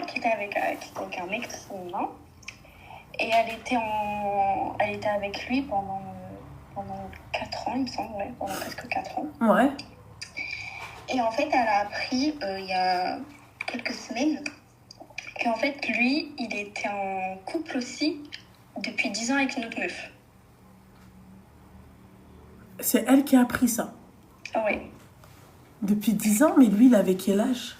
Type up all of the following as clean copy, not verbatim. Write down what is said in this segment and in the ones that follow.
qui était avec un mec de son nom. Et elle était avec lui pendant 4 ans, il me semble, ouais, pendant presque 4 ans. Ouais. Et en fait, elle a appris il y a quelques semaines qu'en fait, lui, il était en couple aussi depuis 10 ans avec une autre meuf. C'est elle qui a appris ça. Ah oui. Depuis 10 ans, mais lui, il avait quel âge?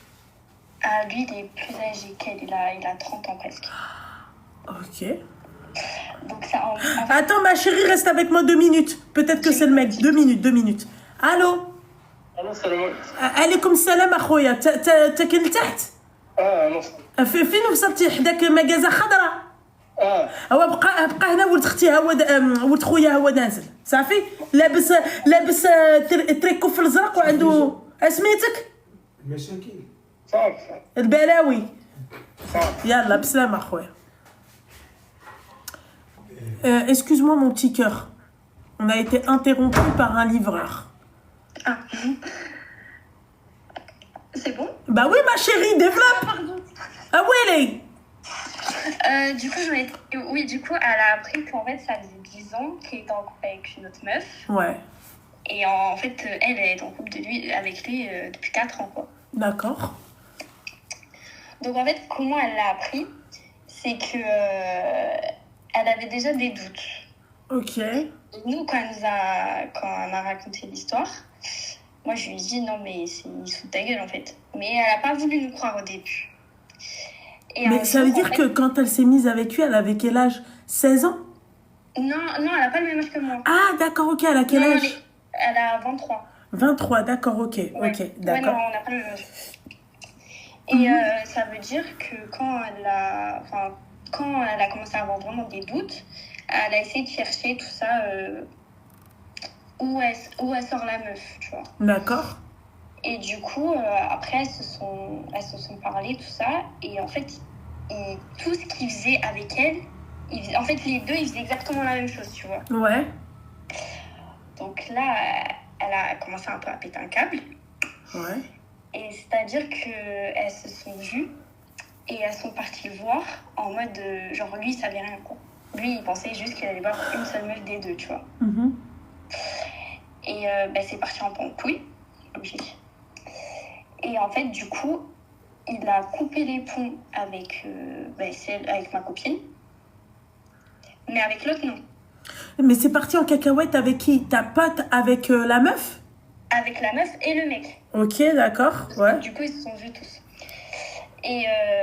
Ah, lui, il est plus âgé qu'elle, il a 30 ans presque. Ok. Donc ça, en fait, Attends, ma chérie, reste avec moi 2 minutes. Peut-être que c'est le mec. 2 minutes. Allô? الو السلام عليكم. عليكم السلام اخويا. تاكل لتحت؟ نص. فين وصلتي حداك مكازا خضراء؟ هو بقى هنا ولد اختي ولد خويا هو نازل صافي لابس تريكو في الازرق وعنده اسميتك المشاكل صافي البلاوي. صافي. يلا بسلامة اخويا. Excuse-moi mon petit cœur. On a été interrompu par un livreur. ah. C'est bon? Bah oui ma chérie, développe. Pardon. Ah oui les. Du coup, du coup, elle a appris qu'en fait, ça faisait 10 ans qu'il était en couple avec une autre meuf. Ouais. Et en fait, elle est en couple avec lui depuis 4 ans, quoi. D'accord. Donc, en fait, comment elle l'a appris? C'est que elle avait déjà des doutes. Ok. Et nous, quand elle m'a raconté l'histoire, moi, je lui ai dit, non, mais il se fout de ta gueule, en fait. Mais elle n'a pas voulu nous croire au début. Et Mais ça veut dire que quand elle s'est mise avec lui, elle avait quel âge? 16 ans? Non, elle n'a pas le même âge que moi. Ah d'accord, ok, elle a quel Non, âge? elle a 23. 23, d'accord, ok, Ouais. ok, Ouais, d'accord. non, on n'a pas le même âge. Et ça veut dire que quand elle a commencé à avoir vraiment des doutes, elle a essayé de chercher tout ça, où elle sort la meuf, tu vois. D'accord. Et du coup, après, elles se sont parlé, tout ça. Et en fait, tout ce qu'ils faisaient avec elle, en fait, les deux, ils faisaient exactement la même chose, tu vois. Ouais. Donc là, elle a commencé un peu à péter un câble. Ouais. Et c'est-à-dire qu'elles se sont vues et elles sont parties le voir en mode, genre, lui, il savait rien, quoi. Lui, il pensait juste qu'il allait voir une seule meuf des deux, tu vois. Mhm. Et c'est parti un peu en couille, logique. Et en fait, du coup, il a coupé les ponts avec ma copine. Mais avec l'autre, non. Mais c'est parti en cacahuète avec qui? Ta pote avec la meuf? Avec la meuf et le mec. Ok, d'accord, ouais. Du coup, ils se sont vus tous. Et